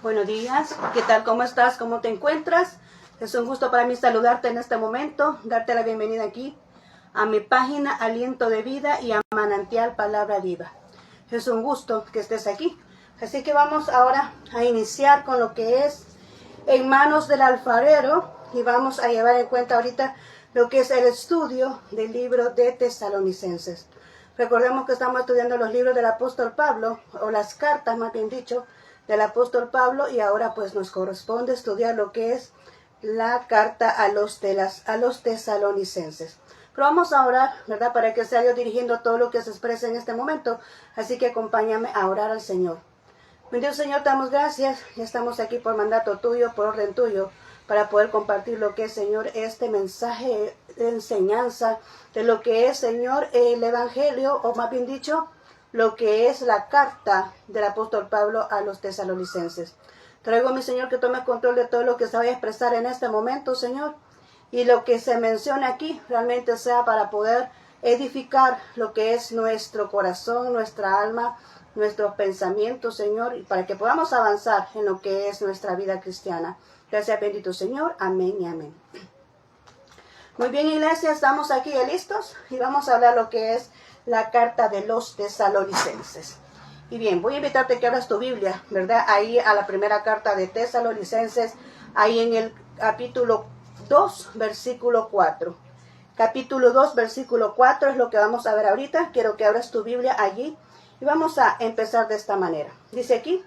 Buenos días, ¿qué tal? ¿Cómo estás? ¿Cómo te encuentras? Es un gusto para mí saludarte en este momento, darte la bienvenida aquí a mi página Aliento de Vida y a Manantial Palabra Viva. Es un gusto que estés aquí. Así que vamos ahora a iniciar con lo que es En manos del alfarero y vamos a llevar en cuenta ahorita lo que es el estudio del libro de Tesalonicenses. Recordemos que estamos estudiando los libros del apóstol Pablo, o las cartas más bien dicho, del apóstol Pablo, y ahora pues nos corresponde estudiar lo que es la carta a los tesalonicenses. Pero vamos a orar, ¿verdad? Para que sea Dios dirigiendo todo lo que se expresa en este momento. Así que acompáñame a orar al Señor. Bendito Señor, te damos gracias. Ya estamos aquí por mandato tuyo, por orden tuyo, para poder compartir lo que es, Señor, este mensaje de enseñanza de lo que es, Señor, el Evangelio, o más bien dicho, lo que es la carta del apóstol Pablo a los tesalonicenses. Traigo, mi Señor, que tome control de todo lo que se vaya a expresar en este momento, Señor, y lo que se menciona aquí realmente sea para poder edificar lo que es nuestro corazón, nuestra alma, nuestros pensamientos, Señor, y para que podamos avanzar en lo que es nuestra vida cristiana. Gracias, bendito Señor. Amén y amén. Muy bien, iglesia, estamos aquí listos y vamos a hablar lo que es la carta de los tesalonicenses. Y bien, voy a invitarte a que abras tu Biblia, ¿verdad? Ahí a la primera carta de Tesalonicenses, ahí en el capítulo 2, versículo 4. Capítulo 2, versículo 4 es lo que vamos a ver ahorita. Quiero que abras tu Biblia allí y vamos a empezar de esta manera. Dice aquí: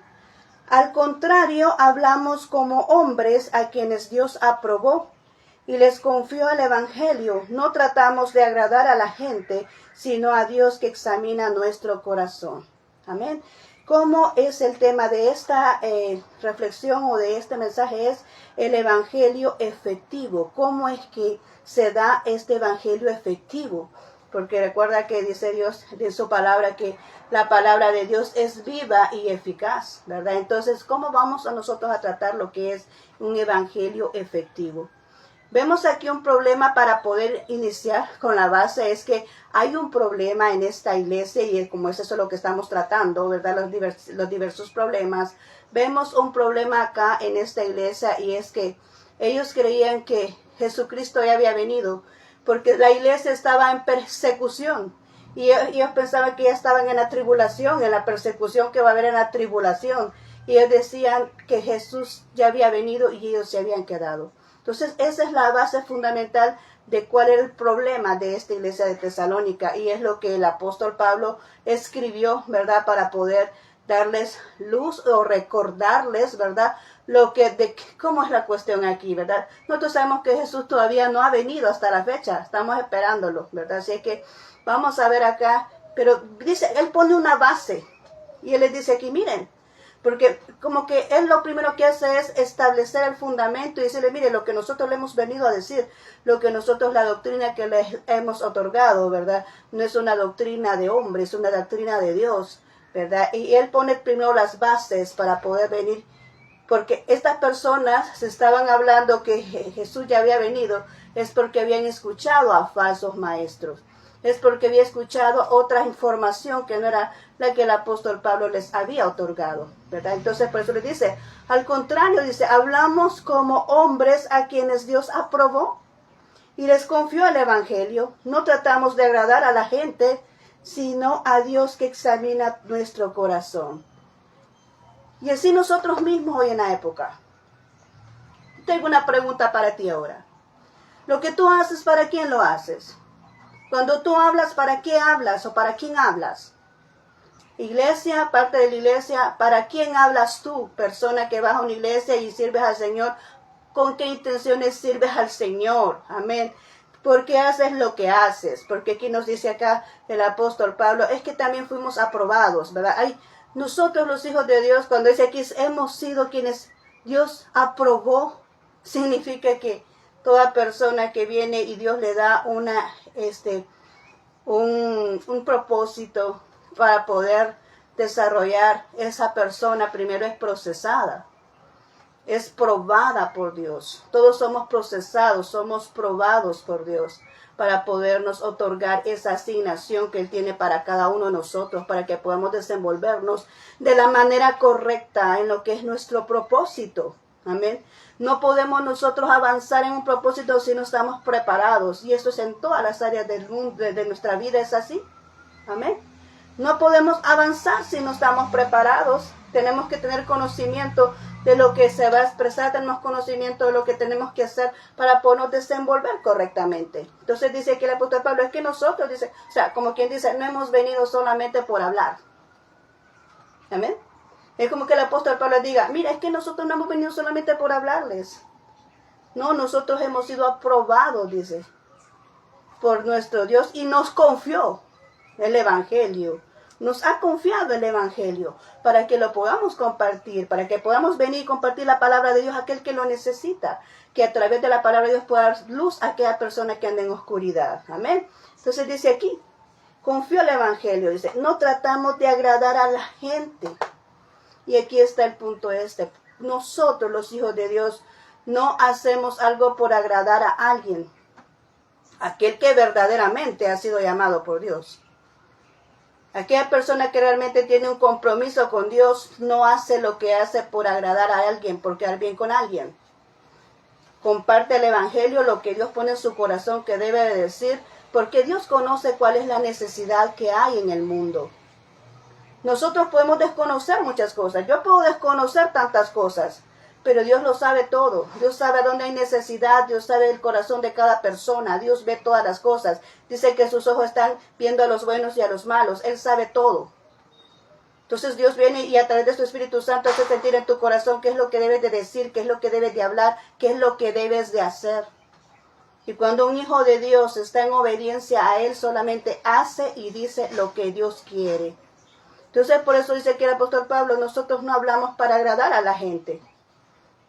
al contrario, hablamos como hombres a quienes Dios aprobó y les confió el Evangelio. No tratamos de agradar a la gente, sino a Dios que examina nuestro corazón. Amén. ¿Cómo es el tema de esta reflexión o de este mensaje? Es el Evangelio efectivo. ¿Cómo es que se da este Evangelio efectivo? Porque recuerda que dice Dios en su palabra que la palabra de Dios es viva y eficaz, ¿verdad? Entonces, ¿cómo vamos a nosotros a tratar lo que es un Evangelio efectivo? Vemos aquí un problema para poder iniciar con la base, es que hay un problema en esta iglesia y como es eso lo que estamos tratando, ¿verdad? Los diversos problemas. Vemos un problema acá en esta iglesia y es que ellos creían que Jesucristo ya había venido porque la iglesia estaba en persecución y ellos pensaban que ya estaban en la tribulación, en la persecución que va a haber en la tribulación. Y ellos decían que Jesús ya había venido y ellos se habían quedado. Entonces, esa es la base fundamental de cuál era el problema de esta iglesia de Tesalónica. Y es lo que el apóstol Pablo escribió, ¿verdad? Para poder darles luz o recordarles, ¿verdad? Cómo es la cuestión aquí, ¿verdad? Nosotros sabemos que Jesús todavía no ha venido hasta la fecha. Estamos esperándolo, ¿verdad? Así que vamos a ver acá. Pero dice, él pone una base. Y él les dice aquí, miren. Porque como que él lo primero que hace es establecer el fundamento y decirle, mire, lo que nosotros le hemos venido a decir, lo que nosotros, la doctrina que le hemos otorgado, ¿verdad? No es una doctrina de hombre, es una doctrina de Dios, ¿verdad? Y él pone primero las bases para poder venir, porque estas personas se estaban hablando que Jesús ya había venido, es porque habían escuchado a falsos maestros. Es porque había escuchado otra información que no era la que el apóstol Pablo les había otorgado, ¿verdad? Entonces, por eso le dice, al contrario, dice, hablamos como hombres a quienes Dios aprobó y les confió el Evangelio. No tratamos de agradar a la gente, sino a Dios que examina nuestro corazón. Y así nosotros mismos hoy en la época. Tengo una pregunta para ti ahora. Lo que tú haces, ¿para quién lo haces? Cuando tú hablas, ¿para qué hablas o para quién hablas? Iglesia, parte de la iglesia, ¿para quién hablas tú? Persona que vas a una iglesia y sirves al Señor, ¿con qué intenciones sirves al Señor? Amén. ¿Por qué haces lo que haces? Porque aquí nos dice acá el apóstol Pablo, es que también fuimos aprobados, ¿verdad? Nosotros los hijos de Dios, cuando dice aquí, hemos sido quienes Dios aprobó, significa que toda persona que viene y Dios le da un propósito para poder desarrollar, esa persona primero es procesada, es probada por Dios. Todos somos procesados, somos probados por Dios para podernos otorgar esa asignación que Él tiene para cada uno de nosotros, para que podamos desenvolvernos de la manera correcta en lo que es nuestro propósito. Amén. No podemos nosotros avanzar en un propósito si no estamos preparados. Y esto es en todas las áreas del mundo, de nuestra vida es así. Amén. No podemos avanzar si no estamos preparados. Tenemos que tener conocimiento de lo que se va a expresar, tenemos conocimiento de lo que tenemos que hacer para podernos desenvolver correctamente. Entonces dice aquí el apóstol Pablo, es que nosotros, dice, o sea, como quien dice, no hemos venido solamente por hablar. Amén. Es como que el apóstol Pablo diga, mira, es que nosotros no hemos venido solamente por hablarles. No, nosotros hemos sido aprobados, dice, por nuestro Dios y nos confió el Evangelio. Nos ha confiado el Evangelio para que lo podamos compartir, para que podamos venir y compartir la palabra de Dios a aquel que lo necesita, que a través de la palabra de Dios pueda dar luz a aquella persona que anda en oscuridad. Amén. Entonces dice aquí, confió el Evangelio, dice, no tratamos de agradar a la gente. Y aquí está el punto este. Nosotros, los hijos de Dios, no hacemos algo por agradar a alguien. Aquel que verdaderamente ha sido llamado por Dios. Aquella persona que realmente tiene un compromiso con Dios no hace lo que hace por agradar a alguien, por quedar bien con alguien. Comparte el Evangelio, lo que Dios pone en su corazón que debe de decir, porque Dios conoce cuál es la necesidad que hay en el mundo. Nosotros podemos desconocer muchas cosas. Yo puedo desconocer tantas cosas, pero Dios lo sabe todo. Dios sabe dónde hay necesidad, Dios sabe el corazón de cada persona, Dios ve todas las cosas. Dice que sus ojos están viendo a los buenos y a los malos, Él sabe todo. Entonces Dios viene y a través de su Espíritu Santo hace sentir en tu corazón qué es lo que debes de decir, qué es lo que debes de hablar, qué es lo que debes de hacer. Y cuando un hijo de Dios está en obediencia a Él, solamente hace y dice lo que Dios quiere. Entonces por eso dice que el apóstol Pablo, nosotros no hablamos para agradar a la gente.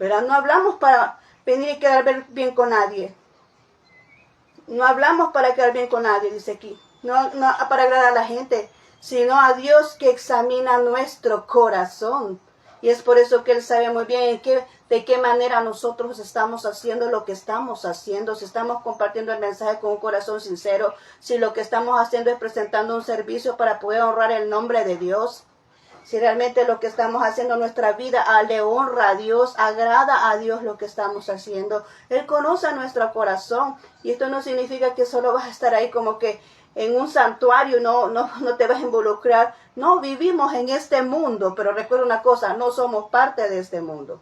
¿Verdad? No hablamos para venir y quedar bien con nadie. No hablamos para quedar bien con nadie, dice aquí. No para agradar a la gente, sino a Dios que examina nuestro corazón. Y es por eso que Él sabe muy bien de qué manera nosotros estamos haciendo lo que estamos haciendo. Si estamos compartiendo el mensaje con un corazón sincero, si lo que estamos haciendo es presentando un servicio para poder honrar el nombre de Dios. Si realmente lo que estamos haciendo en nuestra vida le honra a Dios, agrada a Dios lo que estamos haciendo. Él conoce nuestro corazón y esto no significa que solo vas a estar ahí como que en un santuario, no te vas a involucrar. No, vivimos en este mundo, pero recuerda una cosa, no somos parte de este mundo.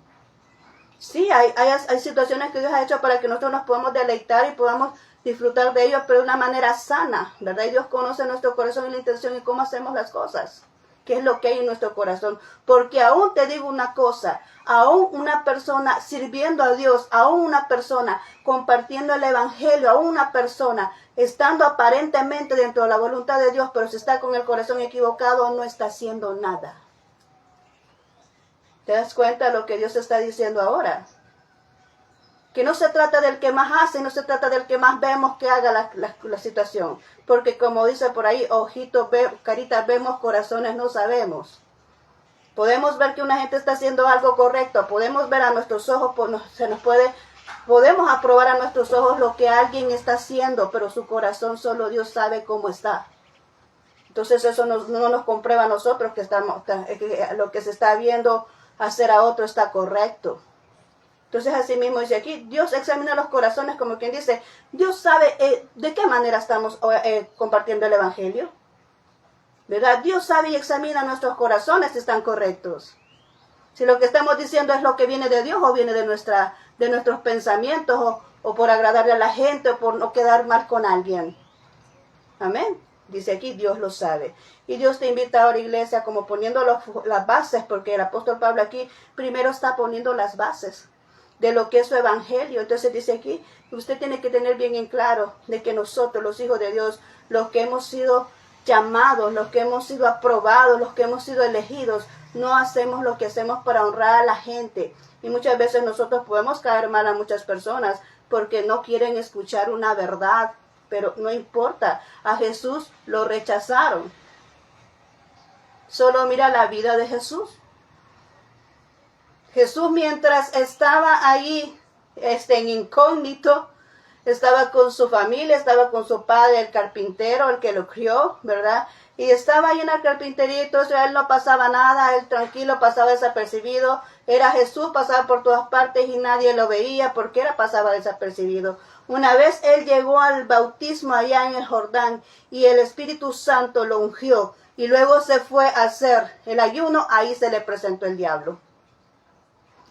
Sí, hay situaciones que Dios ha hecho para que nosotros nos podamos deleitar y podamos disfrutar de ellos, pero de una manera sana, ¿verdad? Y Dios conoce nuestro corazón y la intención y cómo hacemos las cosas. ¿Qué es lo que hay en nuestro corazón? Porque aún te digo una cosa, aún una persona sirviendo a Dios, aún una persona compartiendo el Evangelio, aún una persona estando aparentemente dentro de la voluntad de Dios, pero si está con el corazón equivocado, no está haciendo nada. ¿Te das cuenta de lo que Dios está diciendo ahora? Que no se trata del que más hace, no se trata del que más vemos que haga la situación. Porque como dice por ahí, ojitos, caritas vemos, corazones no sabemos. Podemos ver que una gente está haciendo algo correcto, podemos ver a nuestros ojos, podemos aprobar a nuestros ojos lo que alguien está haciendo, pero su corazón solo Dios sabe cómo está. Entonces eso no nos comprueba a nosotros que lo que se está viendo hacer a otro está correcto. Entonces así mismo dice aquí, Dios examina los corazones, como quien dice, Dios sabe de qué manera estamos compartiendo el Evangelio. ¿Verdad? Dios sabe y examina nuestros corazones si están correctos. Si lo que estamos diciendo es lo que viene de Dios o viene de nuestros pensamientos o por agradarle a la gente o por no quedar mal con alguien. Amén. Dice aquí, Dios lo sabe. Y Dios te invita ahora, iglesia, como poniendo las bases, porque el apóstol Pablo aquí primero está poniendo las bases de lo que es su evangelio. Entonces dice aquí, usted tiene que tener bien en claro de que nosotros, los hijos de Dios, los que hemos sido llamados, los que hemos sido aprobados, los que hemos sido elegidos, no hacemos lo que hacemos para honrar a la gente. Y muchas veces nosotros podemos caer mal a muchas personas porque no quieren escuchar una verdad, pero no importa, a Jesús lo rechazaron. Solo mira la vida de Jesús. Jesús mientras estaba ahí en incógnito, estaba con su familia, estaba con su padre, el carpintero, el que lo crió, ¿verdad? Y estaba ahí en la carpintería, entonces a él no pasaba nada, él tranquilo, pasaba desapercibido. Era Jesús, pasaba por todas partes y nadie lo veía porque pasaba desapercibido. Una vez él llegó al bautismo allá en el Jordán y el Espíritu Santo lo ungió y luego se fue a hacer el ayuno, ahí se le presentó el diablo.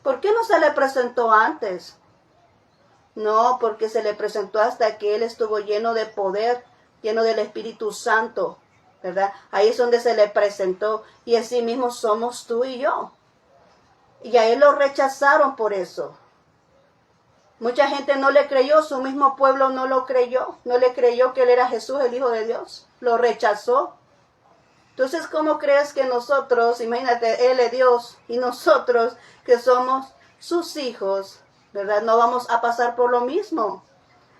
¿Por qué no se le presentó antes? No, porque se le presentó hasta que él estuvo lleno de poder, lleno del Espíritu Santo, ¿verdad? Ahí es donde se le presentó y así mismo somos tú y yo. Y a él lo rechazaron por eso. Mucha gente no le creyó, su mismo pueblo no lo creyó, no le creyó que él era Jesús, el Hijo de Dios, lo rechazó. Entonces, ¿cómo crees que nosotros, imagínate, él es Dios y nosotros que somos sus hijos, ¿verdad? No vamos a pasar por lo mismo.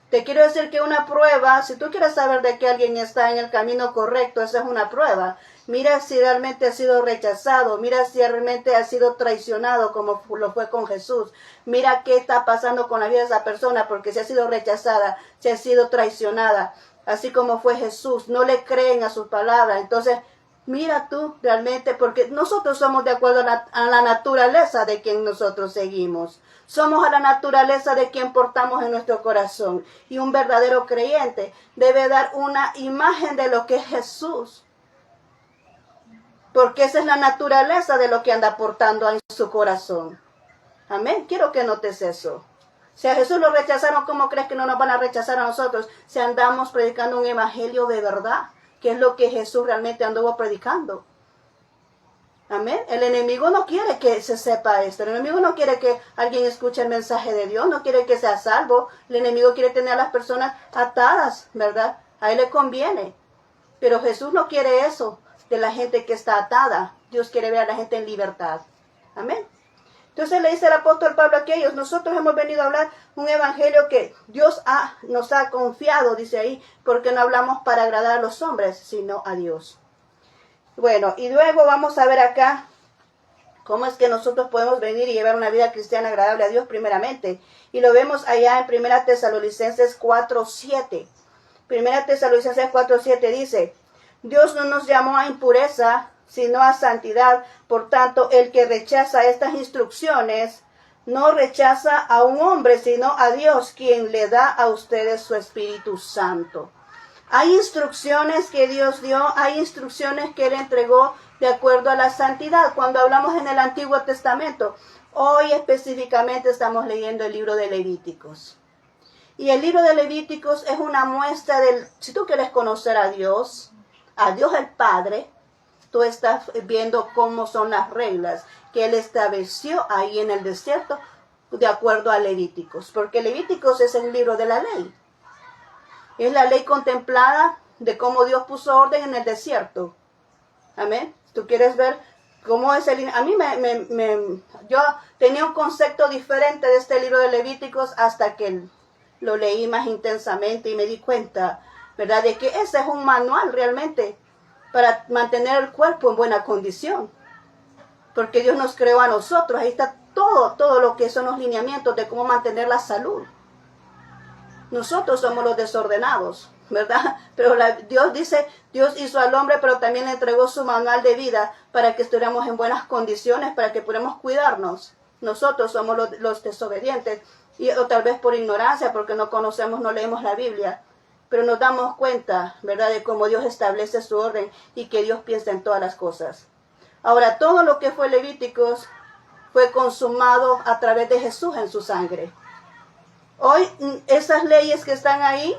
Te quiero decir que una prueba, si tú quieres saber de que alguien está en el camino correcto, esa es una prueba. Mira si realmente ha sido rechazado, mira si realmente ha sido traicionado como lo fue con Jesús. Mira qué está pasando con la vida de esa persona, porque si ha sido rechazada, si ha sido traicionada, así como fue Jesús, no le creen a sus palabras. Entonces, mira tú realmente, porque nosotros somos de acuerdo a la naturaleza de quien nosotros seguimos. Somos a la naturaleza de quien portamos en nuestro corazón. Y un verdadero creyente debe dar una imagen de lo que es Jesús. Porque esa es la naturaleza de lo que anda portando en su corazón. Amén. Quiero que notes eso. Si a Jesús lo rechazaron, ¿cómo crees que no nos van a rechazar a nosotros si andamos predicando un evangelio de verdad? Que es lo que Jesús realmente anduvo predicando. Amén. El enemigo no quiere que se sepa esto. El enemigo no quiere que alguien escuche el mensaje de Dios. No quiere que sea salvo. El enemigo quiere tener a las personas atadas, ¿verdad? A él le conviene. Pero Jesús no quiere eso de la gente que está atada. Dios quiere ver a la gente en libertad. Amén. Entonces le dice el apóstol Pablo a aquellos, nosotros hemos venido a hablar un evangelio que Dios nos ha confiado, dice ahí, porque no hablamos para agradar a los hombres, sino a Dios. Bueno, y luego vamos a ver acá cómo es que nosotros podemos venir y llevar una vida cristiana agradable a Dios primeramente. Y lo vemos allá en 1 Tesalonicenses 4:7. 1 Tesalonicenses 4:7 dice, Dios no nos llamó a impureza, sino a santidad. Por tanto, el que rechaza estas instrucciones no rechaza a un hombre, sino a Dios, quien le da a ustedes su Espíritu Santo. Hay instrucciones que Dios dio, hay instrucciones que Él entregó de acuerdo a la santidad. Cuando hablamos en el Antiguo Testamento, hoy específicamente estamos leyendo el libro de Levíticos. Y el libro de Levíticos es una muestra del, si tú quieres conocer a Dios el Padre, tú estás viendo cómo son las reglas que Él estableció ahí en el desierto de acuerdo a Levíticos. Porque Levíticos es el libro de la ley. Es la ley contemplada de cómo Dios puso orden en el desierto. Amén. Tú quieres ver cómo es el... A mí yo tenía un concepto diferente de este libro de Levíticos hasta que lo leí más intensamente y me di cuenta, ¿verdad?, de que ese es un manual realmente para mantener el cuerpo en buena condición. Porque Dios nos creó a nosotros. Ahí está todo lo que son los lineamientos de cómo mantener la salud. Nosotros somos los desordenados, ¿verdad? Pero Dios dice, Dios hizo al hombre, pero también le entregó su manual de vida para que estuviéramos en buenas condiciones, para que pudiéramos cuidarnos. Nosotros somos los desobedientes, o tal vez por ignorancia, porque no conocemos, no leemos la Biblia. Pero nos damos cuenta, ¿verdad?, de cómo Dios establece su orden y que Dios piensa en todas las cosas. Ahora, todo lo que fue Levíticos fue consumado a través de Jesús en su sangre. Hoy esas leyes que están ahí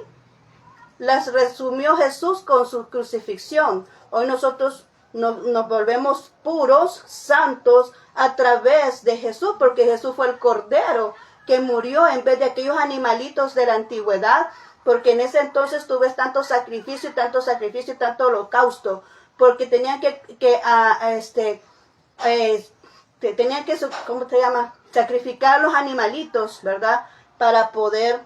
las resumió Jesús con su crucifixión. Hoy nosotros nos volvemos puros, santos a través de Jesús, porque Jesús fue el Cordero que murió en vez de aquellos animalitos de la antigüedad, porque en ese entonces tuvo tanto sacrificio y tanto holocausto, porque tenían ¿cómo se llama?, sacrificar los animalitos, ¿verdad?, para poder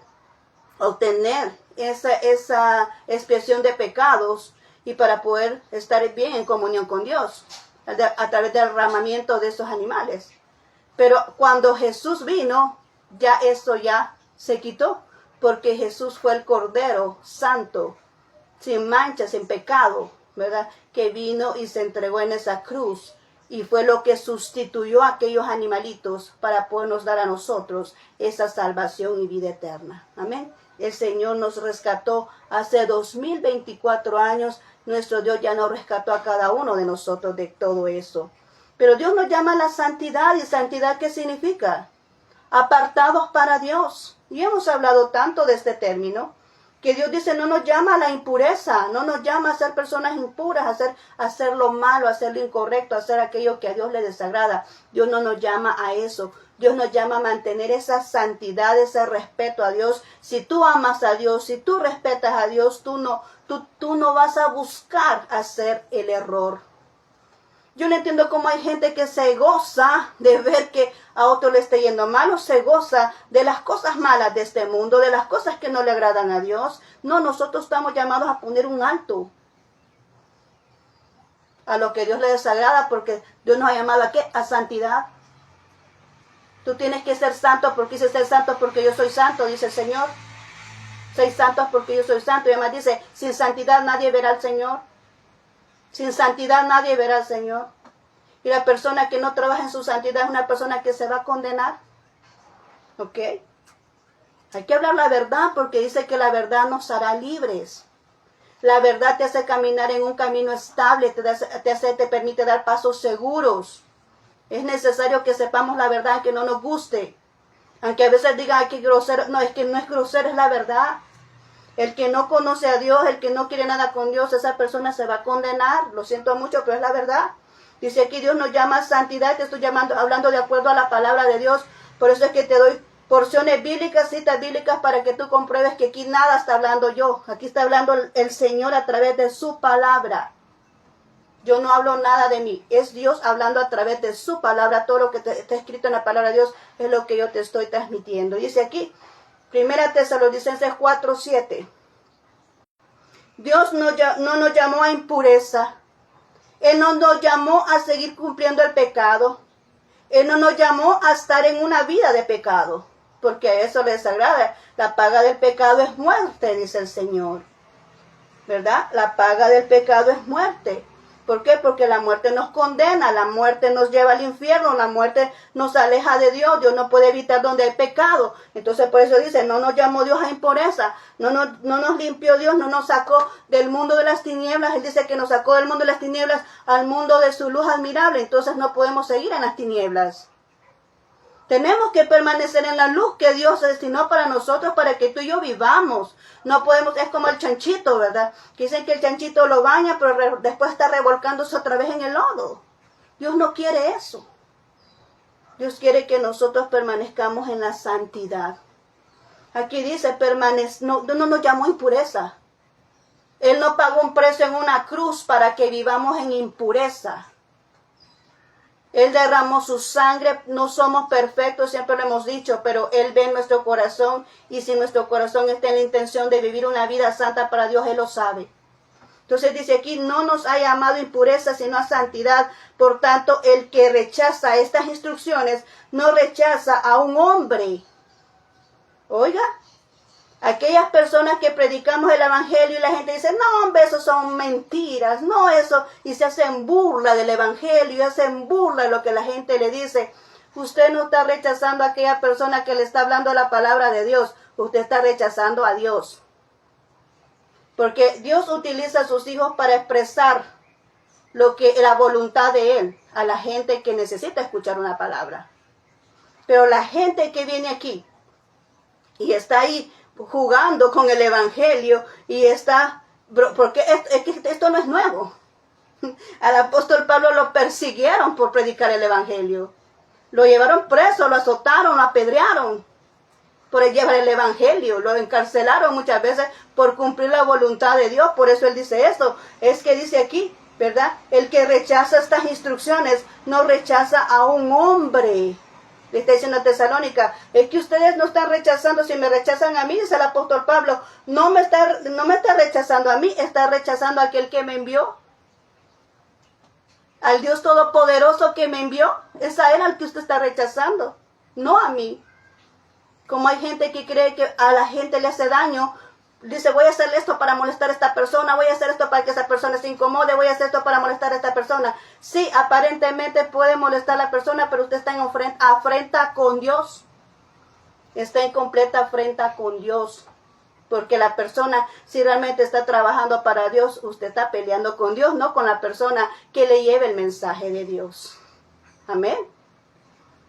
obtener esa expiación de pecados y para poder estar bien en comunión con Dios a través del derramamiento de esos animales. Pero cuando Jesús vino, ya eso ya se quitó, porque Jesús fue el Cordero Santo, sin mancha, sin pecado, ¿verdad? Que vino y se entregó en esa cruz. Y fue lo que sustituyó a aquellos animalitos para podernos dar a nosotros esa salvación y vida eterna. Amén. El Señor nos rescató hace 2024 años. Nuestro Dios ya nos rescató a cada uno de nosotros de todo eso. Pero Dios nos llama a la santidad. ¿Y santidad qué significa? Apartados para Dios. Y hemos hablado tanto de este término, que Dios dice, no nos llama a la impureza, no nos llama a ser personas impuras, a hacer lo malo, a hacer lo incorrecto, a hacer aquello que a Dios le desagrada. Dios no nos llama a eso. Dios nos llama a mantener esa santidad, ese respeto a Dios. Si tú amas a Dios, si tú respetas a Dios, tú no vas a buscar hacer el error. Yo no entiendo cómo hay gente que se goza de ver que a otro le esté yendo mal, o se goza de las cosas malas de este mundo, de las cosas que no le agradan a Dios. No, nosotros estamos llamados a poner un alto a lo que Dios le desagrada, porque Dios nos ha llamado ¿a qué? A santidad. Tú tienes que ser santo porque dice ser santo porque yo soy santo, dice el Señor. Soy santo porque yo soy santo. Y además dice, sin santidad nadie verá al Señor. Sin santidad nadie verá al Señor. Y la persona que no trabaja en su santidad es una persona que se va a condenar. ¿Ok? Hay que hablar la verdad porque dice que la verdad nos hará libres. La verdad te hace caminar en un camino estable, te permite dar pasos seguros. Es necesario que sepamos la verdad, que no nos guste. Aunque a veces digan que grosero, no, es que no es grosero, es la verdad. El que no conoce a Dios, el que no quiere nada con Dios, esa persona se va a condenar. Lo siento mucho, pero es la verdad. Dice aquí Dios nos llama a santidad. Te estoy hablando de acuerdo a la palabra de Dios. Por eso es que te doy porciones bíblicas, citas bíblicas, para que tú compruebes que aquí nada está hablando yo. Aquí está hablando el Señor a través de su palabra. Yo no hablo nada de mí. Es Dios hablando a través de su palabra. Todo lo que está escrito en la palabra de Dios es lo que yo te estoy transmitiendo. Dice aquí, 1 Tesalonicenses 4:7. Dios no nos llamó a impureza. Él no nos llamó a seguir cumpliendo el pecado. Él no nos llamó a estar en una vida de pecado, porque a eso le desagrada. La paga del pecado es muerte, dice el Señor. ¿Verdad? La paga del pecado es muerte. ¿Por qué? Porque la muerte nos condena, la muerte nos lleva al infierno, la muerte nos aleja de Dios. Dios no puede evitar donde hay pecado. Entonces por eso dice, no nos llamó Dios a impureza, no nos limpió Dios, no nos sacó del mundo de las tinieblas. Él dice que nos sacó del mundo de las tinieblas al mundo de su luz admirable. Entonces no podemos seguir en las tinieblas. Tenemos que permanecer en la luz que Dios destinó para nosotros, para que tú y yo vivamos. No podemos, es como el chanchito, ¿verdad? Que dicen que el chanchito lo baña, pero después está revolcándose otra vez en el lodo. Dios no quiere eso. Dios quiere que nosotros permanezcamos en la santidad. Aquí dice, no nos llamó impureza. Él no pagó un precio en una cruz para que vivamos en impureza. Él derramó su sangre, no somos perfectos, siempre lo hemos dicho, pero Él ve nuestro corazón, y si nuestro corazón está en la intención de vivir una vida santa para Dios, Él lo sabe. Entonces dice aquí, no nos ha llamado impureza, sino a santidad. Por tanto, el que rechaza estas instrucciones, no rechaza a un hombre. Oiga, aquellas personas que predicamos el evangelio y la gente dice, no hombre, eso son mentiras, no eso, y se hacen burla del evangelio, y hacen burla de lo que la gente le dice. Usted no está rechazando a aquella persona que le está hablando la palabra de Dios, usted está rechazando a Dios. Porque Dios utiliza a sus hijos para expresar la voluntad de Él a la gente que necesita escuchar una palabra. Pero la gente que viene aquí y está ahí jugando con el evangelio y está, porque esto no es nuevo. Al apóstol Pablo lo persiguieron por predicar el evangelio. Lo llevaron preso, lo azotaron, lo apedrearon por llevar el evangelio. Lo encarcelaron muchas veces por cumplir la voluntad de Dios. Por eso él dice esto. Es que dice aquí, ¿verdad? El que rechaza estas instrucciones no rechaza a un hombre. Le está diciendo a Tesalónica, es que ustedes no están rechazando, si me rechazan a mí, dice el apóstol Pablo, no me está rechazando a mí, está rechazando a aquel que me envió. Al Dios Todopoderoso que me envió, es a Él al que usted está rechazando, no a mí. Como hay gente que cree que a la gente le hace daño, dice, voy a hacer esto para molestar a esta persona, voy a hacer esto para que esa persona se incomode, voy a hacer esto para molestar a esta persona. Sí, aparentemente puede molestar a la persona, pero usted está en afrenta con Dios. Está en completa afrenta con Dios. Porque la persona, si realmente está trabajando para Dios, usted está peleando con Dios, no con la persona que le lleve el mensaje de Dios. Amén.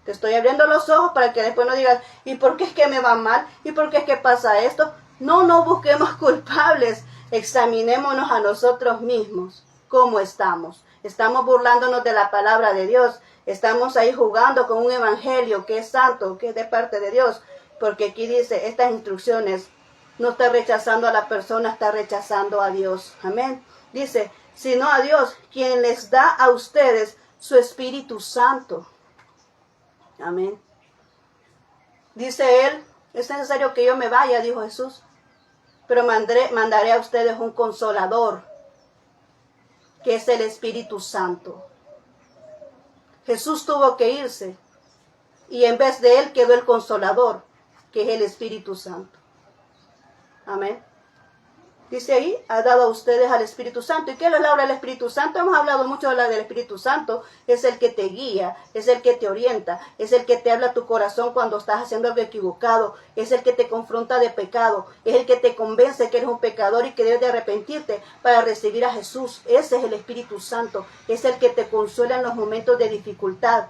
Te estoy abriendo los ojos para que después no digas, ¿y por qué es que me va mal? ¿Y por qué es que pasa esto? No busquemos culpables. Examinémonos a nosotros mismos. ¿Cómo estamos? Estamos burlándonos de la palabra de Dios. Estamos ahí jugando con un evangelio que es santo, que es de parte de Dios. Porque aquí dice, estas instrucciones, no está rechazando a la persona, está rechazando a Dios. Amén. Dice, sino a Dios, quien les da a ustedes su Espíritu Santo. Amén. Dice él, es necesario que yo me vaya, dijo Jesús, pero mandaré a ustedes un consolador, que es el Espíritu Santo. Jesús tuvo que irse, y en vez de él quedó el consolador, que es el Espíritu Santo. Amén. Dice ahí, ha dado a ustedes al Espíritu Santo. ¿Y qué les habla el Espíritu Santo? Hemos hablado mucho del Espíritu Santo. Es el que te guía, es el que te orienta, es el que te habla a tu corazón cuando estás haciendo algo equivocado, es el que te confronta de pecado, es el que te convence que eres un pecador y que debes de arrepentirte para recibir a Jesús. Ese es el Espíritu Santo, es el que te consuela en los momentos de dificultad.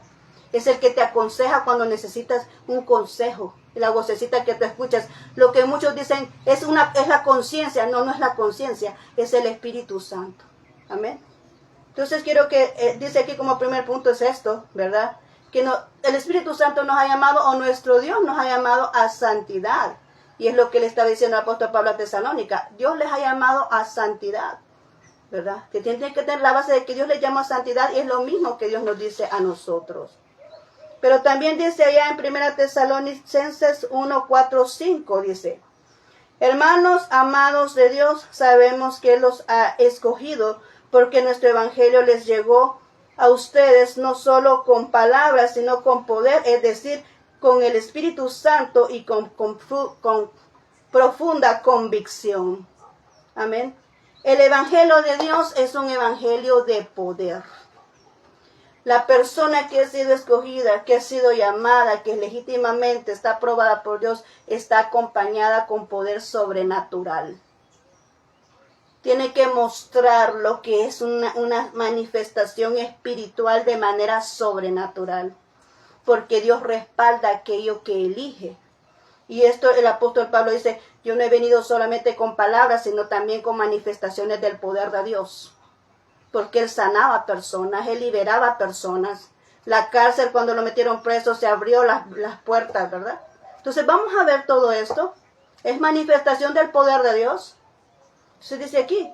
Es el que te aconseja cuando necesitas un consejo. La vocecita que tú escuchas. Lo que muchos dicen es la conciencia. No es la conciencia. Es el Espíritu Santo. Amén. Entonces quiero que, dice aquí como primer punto es esto, ¿verdad? Que el Espíritu Santo nos ha llamado, o nuestro Dios nos ha llamado a santidad. Y es lo que le está diciendo el apóstol Pablo a Tesalónica. Dios les ha llamado a santidad, ¿verdad? Que tienen que tener la base de que Dios les llama a santidad y es lo mismo que Dios nos dice a nosotros. Pero también dice allá en 1 Tesalonicenses 1, 4, 5, dice, hermanos amados de Dios, sabemos que Él los ha escogido, porque nuestro evangelio les llegó a ustedes no solo con palabras, sino con poder, es decir, con el Espíritu Santo y con profunda convicción. Amén. El evangelio de Dios es un evangelio de poder. La persona que ha sido escogida, que ha sido llamada, que legítimamente está aprobada por Dios, está acompañada con poder sobrenatural. Tiene que mostrar lo que es una manifestación espiritual de manera sobrenatural. Porque Dios respalda aquello que elige. Y esto el apóstol Pablo dice, yo no he venido solamente con palabras, sino también con manifestaciones del poder de Dios. Porque Él sanaba personas, Él liberaba personas. La cárcel, cuando lo metieron preso, se abrió las puertas, ¿verdad? Entonces vamos a ver todo esto. Es manifestación del poder de Dios. Se dice aquí,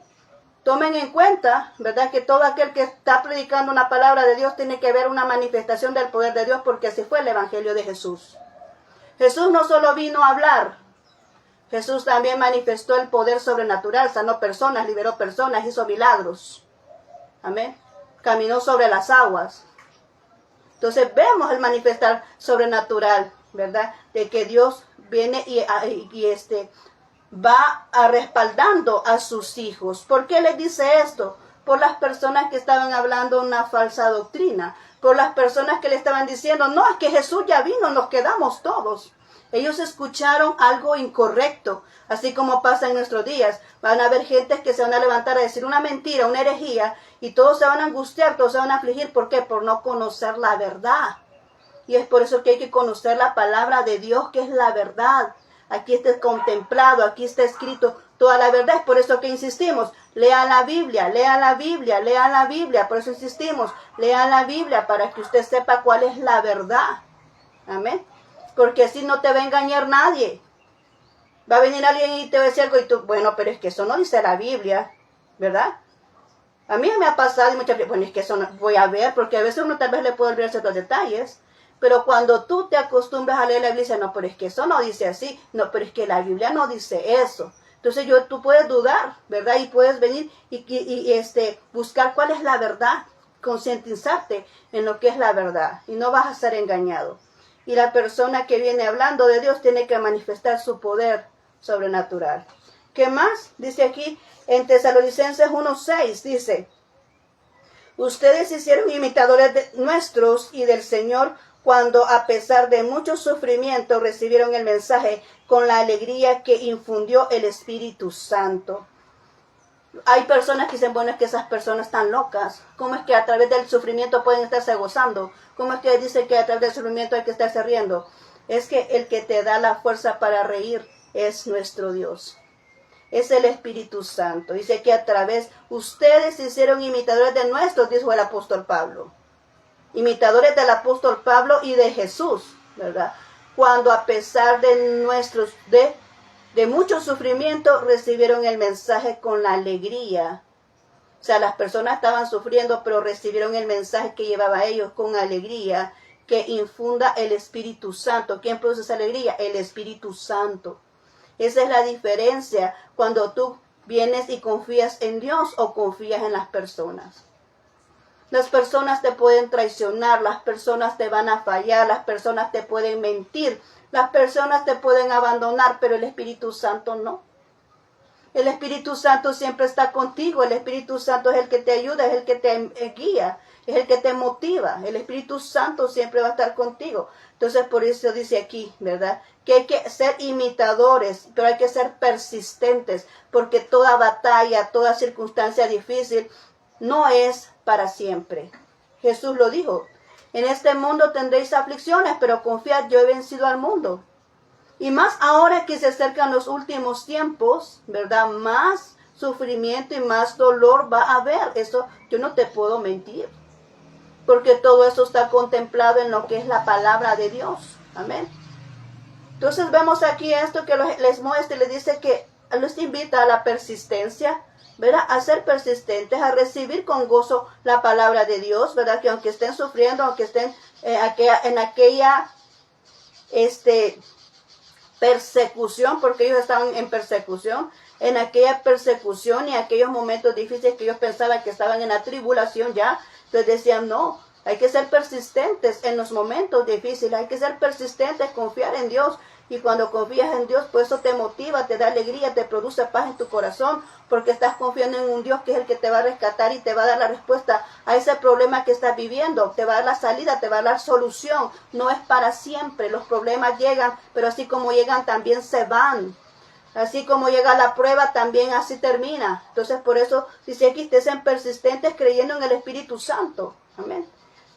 tomen en cuenta, ¿verdad? Que todo aquel que está predicando una palabra de Dios tiene que ver una manifestación del poder de Dios, porque así fue el evangelio de Jesús. Jesús no solo vino a hablar, Jesús también manifestó el poder sobrenatural, sanó personas, liberó personas, hizo milagros. Amén. Caminó sobre las aguas. Entonces vemos el manifestar sobrenatural, ¿verdad? De que Dios viene y va respaldando a sus hijos. ¿Por qué les dice esto? Por las personas que estaban hablando una falsa doctrina. Por las personas que le estaban diciendo, no, es que Jesús ya vino, nos quedamos todos. Ellos escucharon algo incorrecto, así como pasa en nuestros días. Van a haber gentes que se van a levantar a decir una mentira, una herejía, y todos se van a angustiar, todos se van a afligir. ¿Por qué? Por no conocer la verdad. Y es por eso que hay que conocer la palabra de Dios, que es la verdad. Aquí está contemplado, aquí está escrito toda la verdad. Es por eso que insistimos, lea la Biblia, lea la Biblia, lea la Biblia. Por eso insistimos, lea la Biblia para que usted sepa cuál es la verdad. Amén. Porque así no te va a engañar nadie. Va a venir alguien y te va a decir algo y tú, bueno, pero es que eso no dice la Biblia, ¿verdad? A mí me ha pasado y muchas veces, bueno, es que eso no voy a ver, porque a veces uno tal vez le puede olvidar ciertos detalles, pero cuando tú te acostumbras a leer la Biblia, no, pero es que eso no dice así, no, pero es que la Biblia no dice eso. Entonces tú puedes dudar, ¿verdad? Y puedes venir y buscar cuál es la verdad, concientizarte en lo que es la verdad, y no vas a ser engañado. Y la persona que viene hablando de Dios tiene que manifestar su poder sobrenatural. ¿Qué más? Dice aquí en Tesalonicenses 1:6, dice: ustedes se hicieron imitadores nuestros y del Señor cuando a pesar de mucho sufrimiento recibieron el mensaje con la alegría que infundió el Espíritu Santo. Hay personas que dicen, bueno, es que esas personas están locas. ¿Cómo es que a través del sufrimiento pueden estarse gozando? ¿Cómo es que dicen que a través del sufrimiento hay que estarse riendo? Es que el que te da la fuerza para reír es nuestro Dios. Es el Espíritu Santo. Dice que a través, ustedes se hicieron imitadores de nuestros, dijo el apóstol Pablo. Imitadores del apóstol Pablo y de Jesús, ¿verdad? Cuando a pesar de mucho sufrimiento recibieron el mensaje con la alegría. O sea, las personas estaban sufriendo, pero recibieron el mensaje que llevaba a ellos con alegría, que infunda el Espíritu Santo. ¿Quién produce esa alegría? El Espíritu Santo. Esa es la diferencia cuando tú vienes y confías en Dios o confías en las personas. Las personas te pueden traicionar, las personas te van a fallar, las personas te pueden mentir, las personas te pueden abandonar, pero el Espíritu Santo no. El Espíritu Santo siempre está contigo, el Espíritu Santo es el que te ayuda, es el que te guía, es el que te motiva. El Espíritu Santo siempre va a estar contigo. Entonces por eso dice aquí, ¿verdad? Que hay que ser imitadores, pero hay que ser persistentes, porque toda batalla, toda circunstancia difícil no es para siempre. Jesús lo dijo: en este mundo tendréis aflicciones, pero confiad, yo he vencido al mundo. Y más ahora que se acercan los últimos tiempos, ¿verdad? Más sufrimiento y más dolor va a haber. Eso yo no te puedo mentir, porque todo eso está contemplado en lo que es la palabra de Dios. Amén. Entonces vemos aquí esto que les muestra y les dice que los invita a la persistencia, ¿verdad? A ser persistentes, a recibir con gozo la palabra de Dios, ¿verdad? Que aunque estén sufriendo, aunque estén en aquella persecución, porque ellos estaban en persecución, en aquella persecución y aquellos momentos difíciles que ellos pensaban que estaban en la tribulación ya, entonces decían, no, hay que ser persistentes en los momentos difíciles, hay que ser persistentes, confiar en Dios. Y cuando confías en Dios, pues eso te motiva, te da alegría, te produce paz en tu corazón, porque estás confiando en un Dios que es el que te va a rescatar y te va a dar la respuesta a ese problema que estás viviendo. Te va a dar la salida, te va a dar solución. No es para siempre. Los problemas llegan, pero así como llegan también se van. Así como llega la prueba, también así termina. Entonces por eso dice aquí, estén persistentes creyendo en el Espíritu Santo. Amén.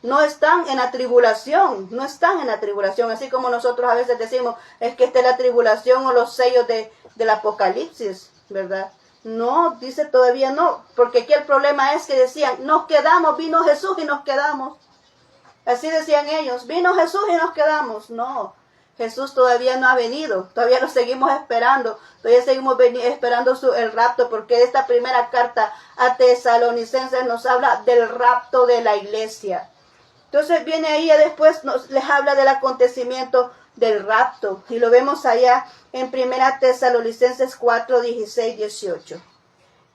No están en la tribulación, no están en la tribulación, así como nosotros a veces decimos, es que esta es la tribulación o los sellos del Apocalipsis, ¿verdad? No, dice todavía no, porque aquí el problema es que decían, nos quedamos, vino Jesús y nos quedamos. Así decían ellos, vino Jesús y nos quedamos. No, Jesús todavía no ha venido, todavía lo seguimos esperando, todavía seguimos esperando el rapto, porque esta primera carta a Tesalonicenses nos habla del rapto de la iglesia. Entonces viene ahí y después les habla del acontecimiento del rapto. Y lo vemos allá en 1 Tesalonicenses 4, 16, 18.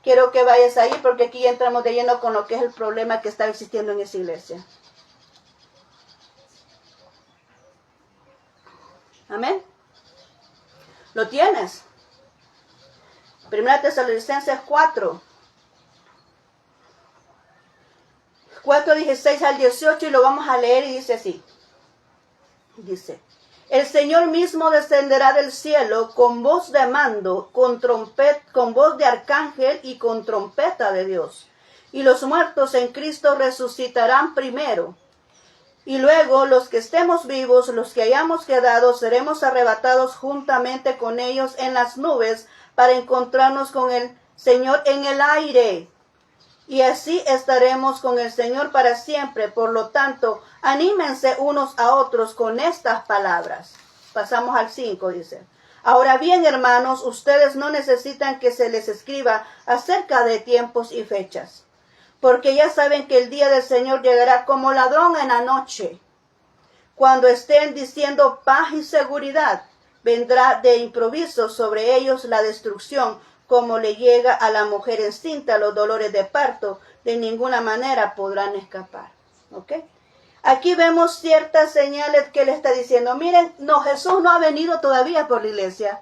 Quiero que vayas ahí porque aquí entramos de lleno con lo que es el problema que está existiendo en esa iglesia. Amén. ¿Lo tienes? 1 Tesalonicenses 4. 4, 16 al 18 y lo vamos a leer y dice así. Dice, el Señor mismo descenderá del cielo con voz de mando, con voz de arcángel y con trompeta de Dios. Y los muertos en Cristo resucitarán primero. Y luego los que estemos vivos, los que hayamos quedado, seremos arrebatados juntamente con ellos en las nubes para encontrarnos con el Señor en el aire. Y así estaremos con el Señor para siempre. Por lo tanto, anímense unos a otros con estas palabras. Pasamos al 5, dice. Ahora bien, hermanos, ustedes no necesitan que se les escriba acerca de tiempos y fechas, porque ya saben que el día del Señor llegará como ladrón en la noche. Cuando estén diciendo paz y seguridad, vendrá de improviso sobre ellos la destrucción, como le llega a la mujer encinta los dolores de parto, de ninguna manera podrán escapar. ¿Ok? Aquí vemos ciertas señales que le está diciendo, miren, no, Jesús no ha venido todavía por la iglesia.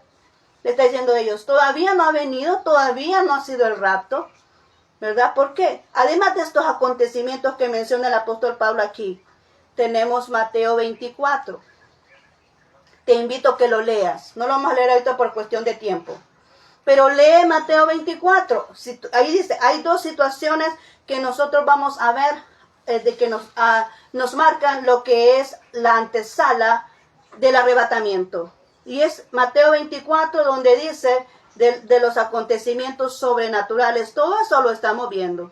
Le está diciendo a ellos, todavía no ha venido, todavía no ha sido el rapto, ¿verdad? ¿Por qué? Además de estos acontecimientos que menciona el apóstol Pablo aquí, tenemos Mateo 24. Te invito a que lo leas. No lo vamos a leer ahorita por cuestión de tiempo. Pero lee Mateo 24. Ahí dice, hay dos situaciones que nosotros vamos a ver, de que nos marcan lo que es la antesala del arrebatamiento. Y es Mateo 24 donde dice de los acontecimientos sobrenaturales. Todo eso lo estamos viendo.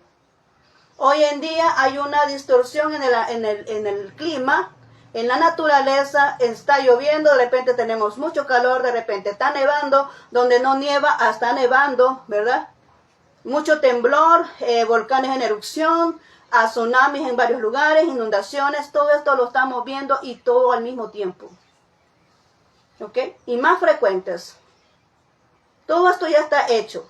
Hoy en día hay una distorsión en el clima, en la naturaleza. Está lloviendo, de repente tenemos mucho calor, de repente está nevando, donde no nieva, está nevando, ¿verdad? Mucho temblor, volcanes en erupción, tsunamis en varios lugares, inundaciones, todo esto lo estamos viendo y todo al mismo tiempo. ¿Ok? Y más frecuentes. Todo esto ya está hecho.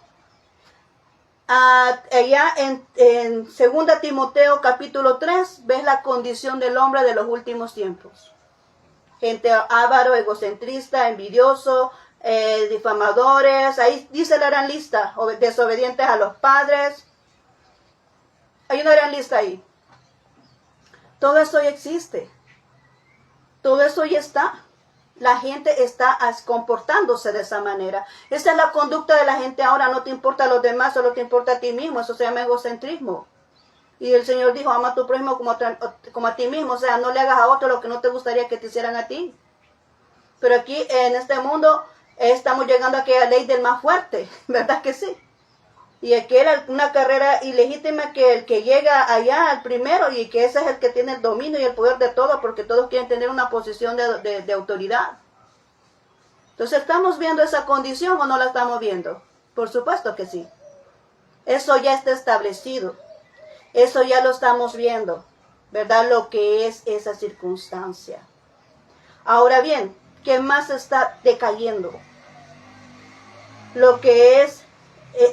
Allá en 2 Timoteo capítulo 3 ves la condición del hombre de los últimos tiempos. Gente avaro, egocentrista, envidioso, difamadores. Ahí dice la gran lista, desobedientes a los padres. Hay una gran lista ahí. Todo eso ya existe. Todo eso ya está. La gente está comportándose de esa manera. Esa es la conducta de la gente ahora. No te importa a los demás, solo te importa a ti mismo. Eso se llama egocentrismo. Y el Señor dijo, ama a tu prójimo como a ti mismo. O sea, no le hagas a otro lo que no te gustaría que te hicieran a ti. Pero aquí en este mundo estamos llegando a aquella ley del más fuerte. ¿Verdad que sí? Y aquí era una carrera ilegítima que el que llega allá al primero y que ese es el que tiene el dominio y el poder de todo, porque todos quieren tener una posición de autoridad. Entonces, ¿estamos viendo esa condición o no la estamos viendo? Por supuesto que sí. Eso ya está establecido. Eso ya lo estamos viendo, ¿verdad? Lo que es esa circunstancia. Ahora bien, ¿qué más está decayendo? Lo que es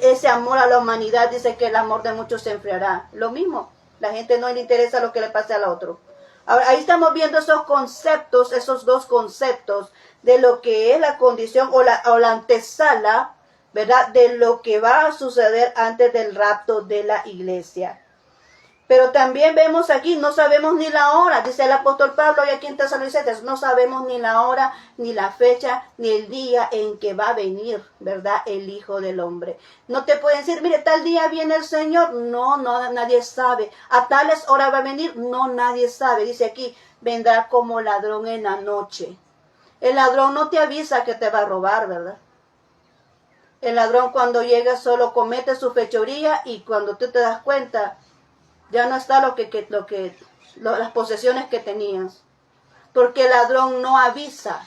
ese amor a la humanidad. Dice que el amor de muchos se enfriará. Lo mismo, la gente no le interesa lo que le pase al otro. Ahora, ahí estamos viendo esos conceptos, esos dos conceptos de lo que es la condición o la antesala, ¿verdad? De lo que va a suceder antes del rapto de la iglesia. Pero también vemos aquí, no sabemos ni la hora, dice el apóstol Pablo y aquí en Tesalonicenses, no sabemos ni la hora, ni la fecha, ni el día en que va a venir, ¿verdad? El Hijo del Hombre. No te pueden decir, mire, tal día viene el Señor. No, nadie sabe. A tales horas va a venir. No, nadie sabe. Dice aquí, vendrá como ladrón en la noche. El ladrón no te avisa que te va a robar, ¿verdad? El ladrón cuando llega solo comete su fechoría y cuando tú te das cuenta, ya no está las posesiones que tenías. Porque el ladrón no avisa.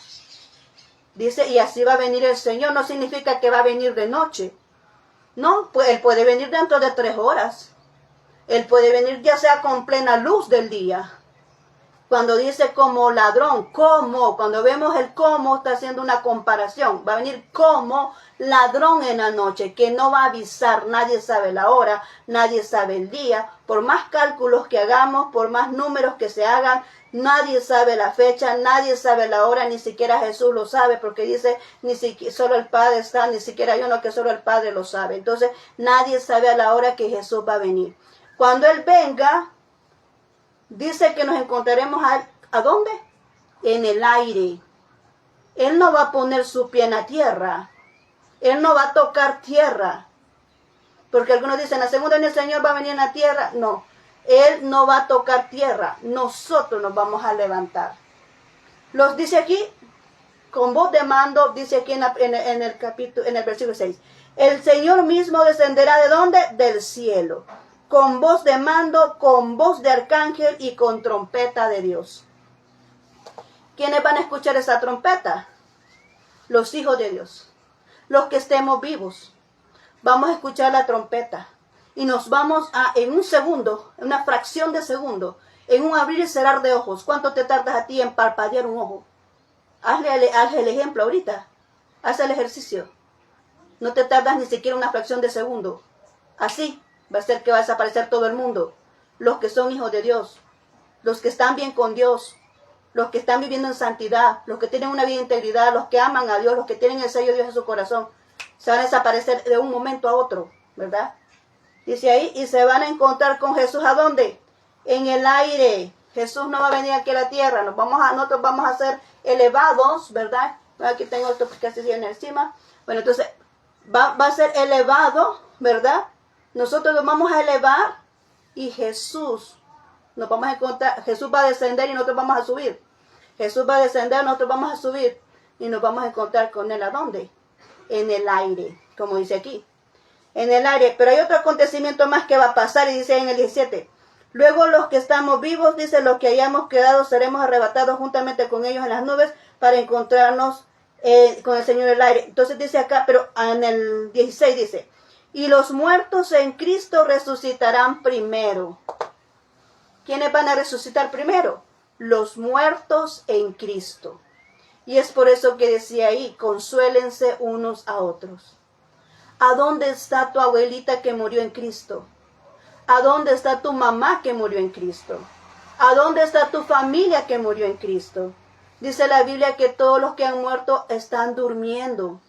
Dice, y así va a venir el Señor. No significa que va a venir de noche. No, pues Él puede venir dentro de 3 horas. Él puede venir ya sea con plena luz del día. Cuando dice como ladrón, como, cuando vemos el como, está haciendo una comparación. Va a venir como ladrón en la noche, que no va a avisar. Nadie sabe la hora, nadie sabe el día. Por más cálculos que hagamos, por más números que se hagan, nadie sabe la fecha, nadie sabe la hora, ni siquiera Jesús lo sabe, porque dice, ni siquiera solo el Padre está, ni siquiera hay uno que solo el Padre lo sabe. Entonces, nadie sabe a la hora que Jesús va a venir. Cuando Él venga, dice que nos encontraremos ¿a dónde? En el aire. Él no va a poner su pie en la tierra. Él no va a tocar tierra. Porque algunos dicen, la segunda venida del Señor va a venir en la tierra. No, Él no va a tocar tierra. Nosotros nos vamos a levantar. Los dice aquí, con voz de mando, dice aquí en el versículo 6. El Señor mismo descenderá ¿de dónde? Del cielo. Con voz de mando, con voz de arcángel y con trompeta de Dios. ¿Quiénes van a escuchar esa trompeta? Los hijos de Dios. Los que estemos vivos. Vamos a escuchar la trompeta. Y nos vamos en un segundo, en una fracción de segundo, en un abrir y cerrar de ojos. ¿Cuánto te tardas a ti en parpadear un ojo? Hazle el ejemplo ahorita. Haz el ejercicio. No te tardas ni siquiera una fracción de segundo. Así va a ser que va a desaparecer todo el mundo. Los que son hijos de Dios. los que están bien con Dios, los que están viviendo en santidad, los que tienen una vida de integridad, los que aman a Dios, los que tienen el sello de Dios en su corazón, se van a desaparecer de un momento a otro, ¿verdad? Dice ahí, y se van a encontrar con Jesús, ¿a dónde? En el aire. Jesús no va a venir aquí a la tierra, nosotros vamos a ser elevados, ¿verdad? Aquí tengo esto que se viene encima. Bueno, entonces, va a ser elevado, ¿verdad? Nosotros nos vamos a elevar y Jesús, nos vamos a encontrar, Jesús va a descender y nosotros vamos a subir. Jesús va a descender, nosotros vamos a subir y nos vamos a encontrar con Él, ¿a dónde? En el aire, como dice aquí. En el aire, pero hay otro acontecimiento más que va a pasar y dice en el 17. Luego los que estamos vivos, dice, los que hayamos quedado, seremos arrebatados juntamente con ellos en las nubes para encontrarnos con el Señor en el aire. Entonces dice acá, pero en el 16 dice, y los muertos en Cristo resucitarán primero. ¿Quiénes van a resucitar primero? Los muertos en Cristo. Y es por eso que decía ahí, consuélense unos a otros. ¿A dónde está tu abuelita que murió en Cristo? ¿A dónde está tu mamá que murió en Cristo? ¿A dónde está tu familia que murió en Cristo? Dice la Biblia que todos los que han muerto están durmiendo.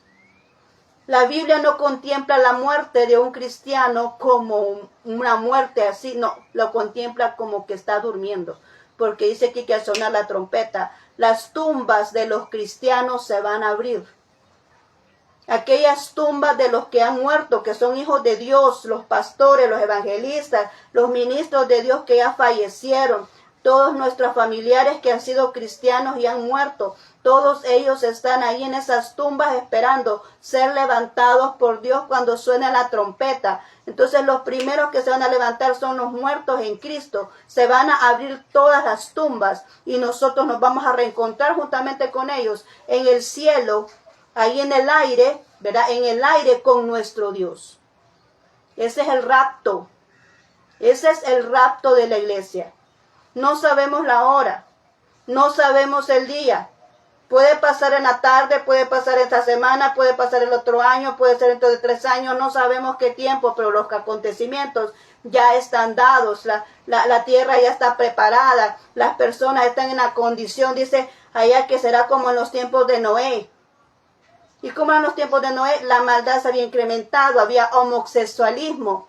La Biblia no contempla la muerte de un cristiano como una muerte así, no, lo contempla como que está durmiendo. Porque dice que al sonar la trompeta, las tumbas de los cristianos se van a abrir. Aquellas tumbas de los que han muerto, que son hijos de Dios, los pastores, los evangelistas, los ministros de Dios que ya fallecieron, todos nuestros familiares que han sido cristianos y han muerto, todos ellos están ahí en esas tumbas esperando ser levantados por Dios cuando suene la trompeta. Entonces los primeros que se van a levantar son los muertos en Cristo. Se van a abrir todas las tumbas y nosotros nos vamos a reencontrar juntamente con ellos en el cielo, ahí en el aire, ¿verdad? En el aire con nuestro Dios. Ese es el rapto. Ese es el rapto de la iglesia. No sabemos la hora. No sabemos el día. Puede pasar en la tarde, puede pasar esta semana, puede pasar el otro año, puede ser dentro de 3 años. No sabemos qué tiempo, pero los acontecimientos ya están dados. La tierra ya está preparada. Las personas están en la condición, dice allá, que será como en los tiempos de Noé. Y como en los tiempos de Noé, la maldad se había incrementado, había homosexualismo,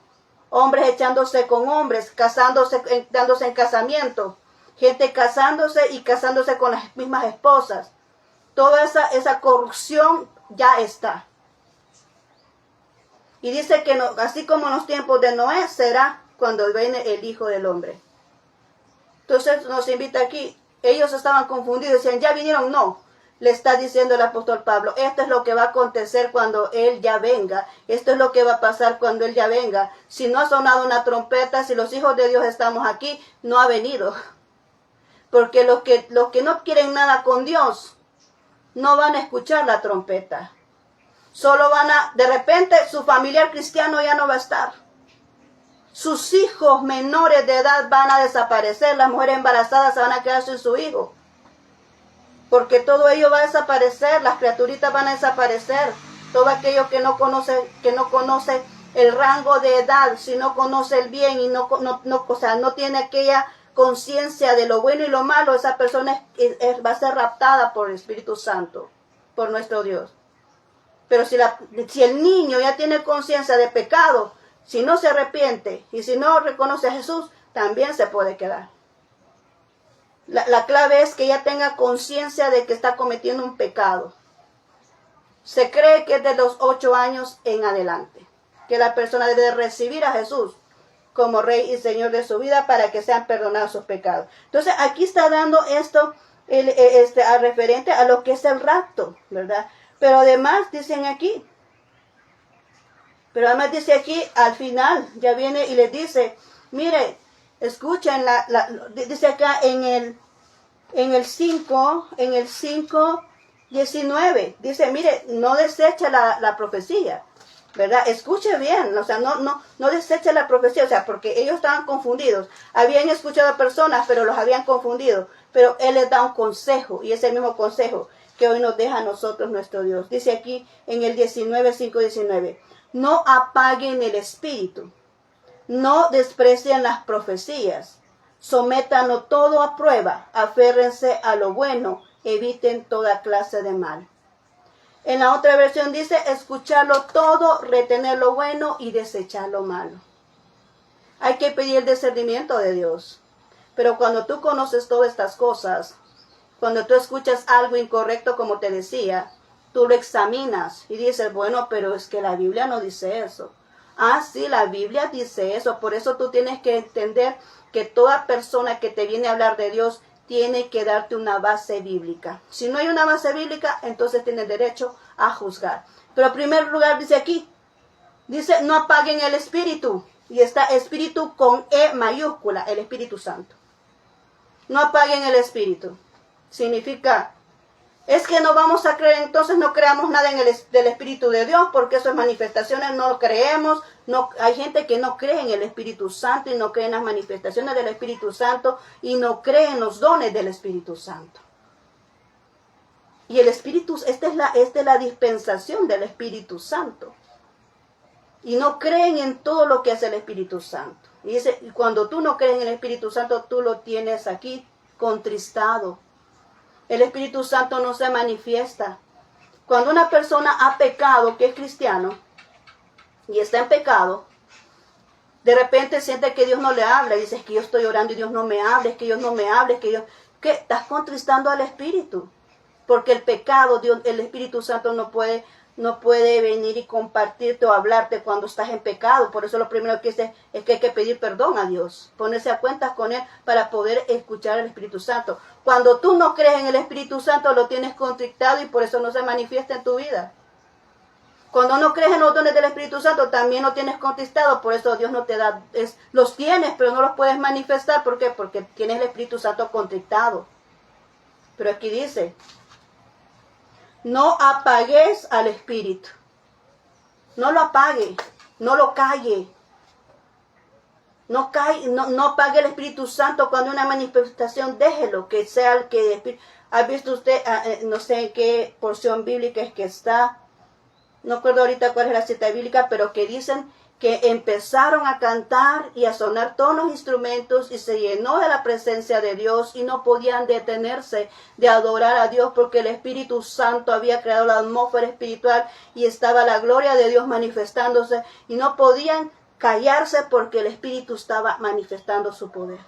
hombres echándose con hombres, casándose, dándose en casamiento, gente casándose y casándose con las mismas esposas. Toda esa corrupción ya está. Y dice que no, así como en los tiempos de Noé, será cuando viene el Hijo del Hombre. Entonces nos invita aquí, ellos estaban confundidos, decían, ¿ya vinieron? No. Le está diciendo el apóstol Pablo, esto es lo que va a acontecer cuando Él ya venga. Esto es lo que va a pasar cuando Él ya venga. Si no ha sonado una trompeta, si los hijos de Dios estamos aquí, no ha venido. Porque los que no quieren nada con Dios, no van a escuchar la trompeta. Solo de repente su familiar cristiano ya no va a estar. Sus hijos menores de edad van a desaparecer. Las mujeres embarazadas se van a quedar sin su hijo. Porque todo ello va a desaparecer, las criaturitas van a desaparecer. Todo aquello que no conoce el rango de edad, si no conoce el bien y no tiene aquella conciencia de lo bueno y lo malo, esa persona va a ser raptada por el Espíritu Santo, por nuestro Dios. Pero si el niño ya tiene conciencia de pecado, si no se arrepiente y si no reconoce a Jesús, también se puede quedar. La clave es que ella tenga conciencia de que está cometiendo un pecado. Se cree que es de los 8 años en adelante, que la persona debe recibir a Jesús como Rey y Señor de su vida para que sean perdonados sus pecados. Entonces aquí está dando esto al referente a lo que es el rapto, ¿verdad? Pero además dice aquí al final, ya viene y les dice, mire, escuchen, dice acá en el 5:19, dice, mire, no desecha la profecía, ¿verdad? Escuche bien, o sea, no desecha la profecía, o sea, porque ellos estaban confundidos. Habían escuchado a personas, pero los habían confundido. Pero Él les da un consejo, y es el mismo consejo que hoy nos deja a nosotros nuestro Dios. Dice aquí en el 5:19, no apaguen el espíritu. No desprecien las profecías, Sométanlo todo a prueba, aférrense a lo bueno, eviten toda clase de mal. En la otra versión dice, escucharlo todo, retener lo bueno y desechar lo malo. Hay que pedir el discernimiento de Dios. Pero cuando tú conoces todas estas cosas, cuando tú escuchas algo incorrecto, como te decía, tú lo examinas y dices, bueno, pero es que la Biblia no dice eso. Ah, sí, la Biblia dice eso. Por eso tú tienes que entender que toda persona que te viene a hablar de Dios tiene que darte una base bíblica. Si no hay una base bíblica, entonces tienes derecho a juzgar. Pero en primer lugar dice aquí, dice, no apaguen el espíritu. Y está espíritu con E mayúscula, el Espíritu Santo. No apaguen el espíritu. Significa, es que no vamos a creer, entonces no creamos nada del Espíritu de Dios, porque eso es manifestaciones, no lo creemos. No, hay gente que no cree en el Espíritu Santo y no cree en las manifestaciones del Espíritu Santo y no cree en los dones del Espíritu Santo. Y el Espíritu, esta es la dispensación del Espíritu Santo. Y no creen en todo lo que hace el Espíritu Santo. Y dice, cuando tú no crees en el Espíritu Santo, tú lo tienes aquí contristado. El Espíritu Santo no se manifiesta. Cuando una persona ha pecado, que es cristiano, y está en pecado, de repente siente que Dios no le habla, y dice, es que yo estoy orando y Dios no me habla, es que Dios no me habla, es que yo... ¿Qué? Estás contristando al Espíritu. Porque el pecado, el Espíritu Santo no puede venir y compartirte o hablarte cuando estás en pecado. Por eso lo primero que dice es que hay que pedir perdón a Dios, ponerse a cuentas con Él para poder escuchar al Espíritu Santo. Cuando tú no crees en el Espíritu Santo, lo tienes contristado y por eso no se manifiesta en tu vida. Cuando no crees en los dones del Espíritu Santo, también lo tienes contristado, por eso Dios no te da, los tienes, pero no los puedes manifestar. ¿Por qué? Porque tienes el Espíritu Santo contristado. Pero aquí dice, no apagues al Espíritu. No lo apague, no lo calle. No apague el Espíritu Santo cuando hay una manifestación, déjelo, que sea el que... ¿Ha visto usted, no sé en qué porción bíblica es que está? No recuerdo ahorita cuál es la cita bíblica, pero que dicen que empezaron a cantar y a sonar todos los instrumentos y se llenó de la presencia de Dios y no podían detenerse de adorar a Dios porque el Espíritu Santo había creado la atmósfera espiritual y estaba la gloria de Dios manifestándose y no podían callarse porque el Espíritu estaba manifestando su poder.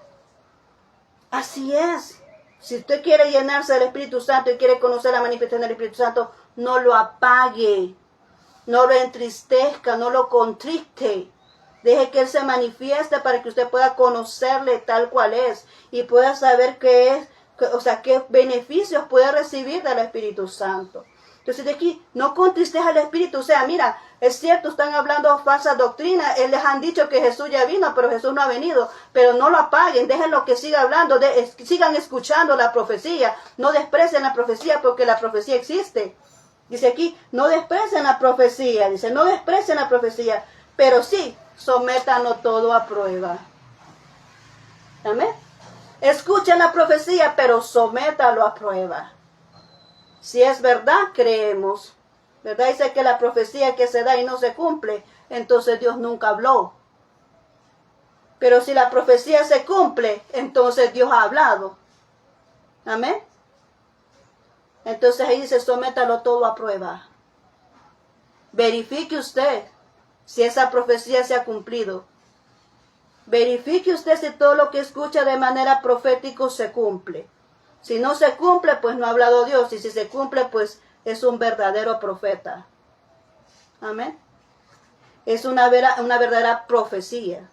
Así es. Si usted quiere llenarse del Espíritu Santo y quiere conocer la manifestación del Espíritu Santo, no lo apague. No lo entristezca, no lo contriste. Deje que Él se manifieste para que usted pueda conocerle tal cual es y pueda saber qué beneficios puede recibir del Espíritu Santo. Entonces de aquí, no contristez al Espíritu. O sea, mira, es cierto, están hablando falsa doctrina. Les han dicho que Jesús ya vino, pero Jesús no ha venido. Pero no lo apaguen, déjenlo que siga hablando, sigan escuchando la profecía. No desprecien la profecía porque la profecía existe. Dice aquí, no desprecien la profecía. Dice, no desprecien la profecía. Pero sí, sométanlo todo a prueba. Amén. Escuchen la profecía, pero sométalo a prueba. Si es verdad, creemos. ¿Verdad? Dice que la profecía que se da y no se cumple, entonces Dios nunca habló. Pero si la profecía se cumple, entonces Dios ha hablado. Amén. Entonces ahí dice, sométalo todo a prueba. Verifique usted si esa profecía se ha cumplido. Verifique usted si todo lo que escucha de manera profética se cumple. Si no se cumple, pues no ha hablado Dios. Y si se cumple, pues es un verdadero profeta. Amén. Es una verdadera profecía.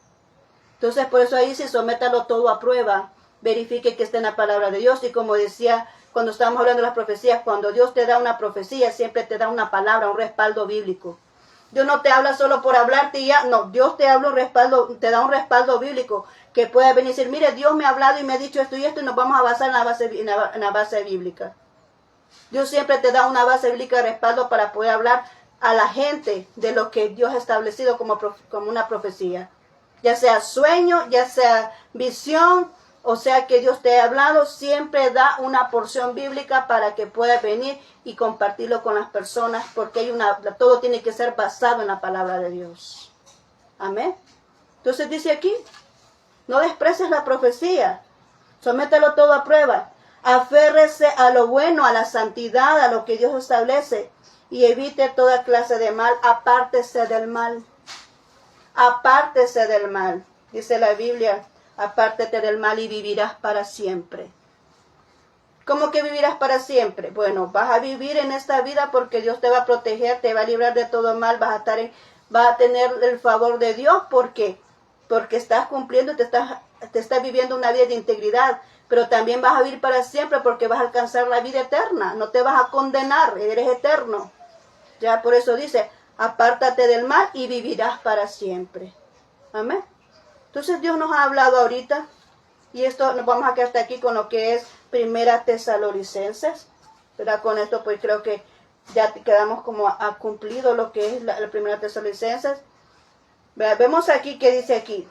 Entonces, por eso ahí dice, sométalo todo a prueba. Verifique que esté en la palabra de Dios. Y como decía, cuando estábamos hablando de las profecías, cuando Dios te da una profecía, siempre te da una palabra, un respaldo bíblico. Dios no te habla solo por hablarte y ya. No, Dios te habla un respaldo, te da un respaldo bíblico que puede venir y decir, mire, Dios me ha hablado y me ha dicho esto y esto y nos vamos a basar en la base bíblica. Dios siempre te da una base bíblica de respaldo para poder hablar a la gente de lo que Dios ha establecido como una profecía. Ya sea sueño, ya sea visión, o sea que Dios te ha hablado, siempre da una porción bíblica para que puedas venir y compartirlo con las personas, porque todo tiene que ser basado en la palabra de Dios. Amén. Entonces dice aquí, No desprecies la profecía. Somételo todo a prueba. Aférrese a lo bueno, a la santidad, a lo que Dios establece. Y evite toda clase de mal. Apártese del mal. Apártese del mal. Dice la Biblia, apártate del mal y vivirás para siempre. ¿Cómo que vivirás para siempre? Bueno, vas a vivir en esta vida porque Dios te va a proteger, te va a librar de todo mal, vas a tener el favor de Dios porque estás cumpliendo, te estás viviendo una vida de integridad, pero también vas a vivir para siempre porque vas a alcanzar la vida eterna, no te vas a condenar, eres eterno. Ya por eso dice, apártate del mal y vivirás para siempre. Amén. Entonces Dios nos ha hablado ahorita, y esto nos vamos a quedar hasta aquí con lo que es Primera Tesalonicenses, ¿verdad? Con esto pues creo que ya quedamos como a cumplido lo que es la Primera Tesalonicenses. ¿Verdad? Vemos aquí que dice aquí,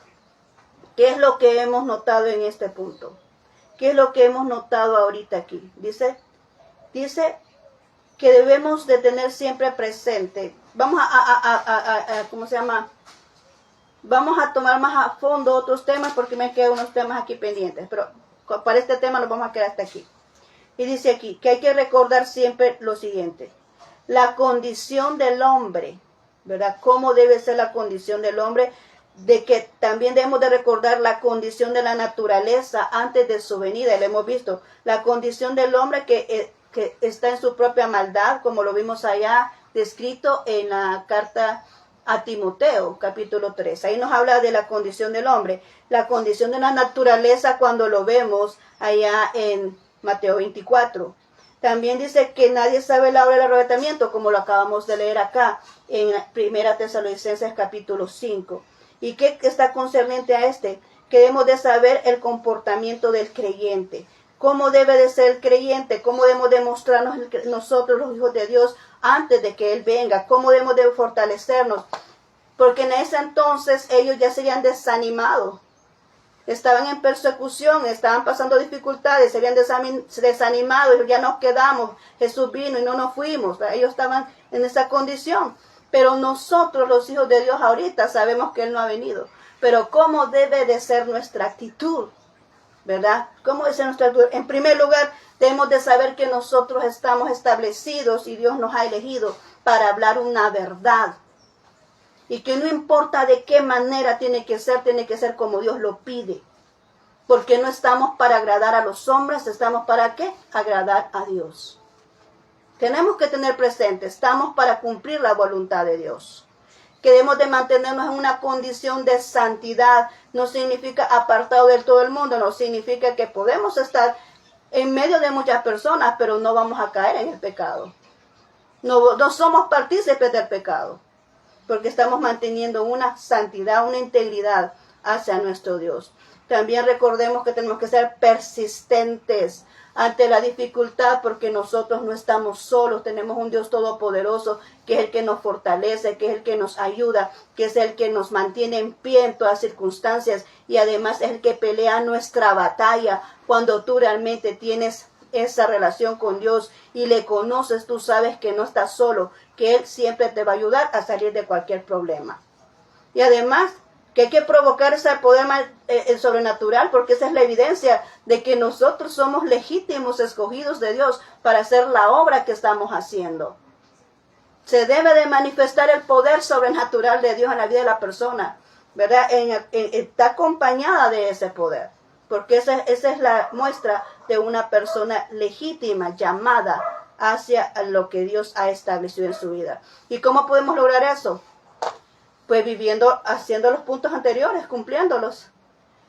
¿qué es lo que hemos notado en este punto? ¿Qué es lo que hemos notado ahorita aquí? Dice que debemos de tener siempre presente. Vamos ¿cómo se llama? Vamos a tomar más a fondo otros temas porque me quedan unos temas aquí pendientes, pero para este tema nos vamos a quedar hasta aquí. Y dice aquí que hay que recordar siempre lo siguiente, la condición del hombre, ¿verdad? ¿Cómo debe ser la condición del hombre? De que también debemos de recordar la condición de la naturaleza antes de su venida, y lo hemos visto, la condición del hombre que está en su propia maldad, como lo vimos allá descrito en la carta a Timoteo, capítulo 3. Ahí nos habla de la condición del hombre, la condición de la naturaleza cuando lo vemos allá en Mateo 24. También dice que nadie sabe la hora del arrebatamiento, como lo acabamos de leer acá en Primera Tesalonicenses capítulo 5. ¿Y qué está concerniente a este? Que debemos de saber el comportamiento del creyente. ¿Cómo debe de ser el creyente? ¿Cómo debemos demostrarnos nosotros los hijos de Dios antes de que Él venga? ¿Cómo debemos de fortalecernos? Porque en ese entonces ellos ya se habían desanimado. Estaban en persecución, estaban pasando dificultades, se habían desanimado, ya nos quedamos, Jesús vino y no nos fuimos. Ellos estaban en esa condición. Pero nosotros, los hijos de Dios, ahorita sabemos que Él no ha venido. Pero ¿cómo debe de ser nuestra actitud? ¿Verdad? ¿Cómo debe ser nuestra actitud? En primer lugar, debemos de saber que nosotros estamos establecidos y Dios nos ha elegido para hablar una verdad. Y que no importa de qué manera tiene que ser como Dios lo pide. Porque no estamos para agradar a los hombres, estamos para ¿qué? Agradar a Dios. Tenemos que tener presente, estamos para cumplir la voluntad de Dios. Que debemos de mantenernos en una condición de santidad. No significa apartado del todo el mundo, no significa que podemos estar en medio de muchas personas, pero no vamos a caer en el pecado. No somos partícipes del pecado, porque estamos manteniendo una santidad, una integridad hacia nuestro Dios. También recordemos que tenemos que ser persistentes ante la dificultad, porque nosotros no estamos solos, tenemos un Dios todopoderoso que es el que nos fortalece, que es el que nos ayuda, que es el que nos mantiene en pie en todas circunstancias, y además es el que pelea nuestra batalla. Cuando tú realmente tienes esa relación con Dios y le conoces, tú sabes que no estás solo, que Él siempre te va a ayudar a salir de cualquier problema. Y además que hay que provocar ese poder sobrenatural, porque esa es la evidencia de que nosotros somos legítimos escogidos de Dios para hacer la obra que estamos haciendo. Se debe de manifestar el poder sobrenatural de Dios en la vida de la persona, ¿verdad? Está acompañada de ese poder, porque esa es la muestra de una persona legítima, llamada hacia lo que Dios ha establecido en su vida. ¿Y cómo podemos lograr eso? Pues haciendo los puntos anteriores, cumpliéndolos.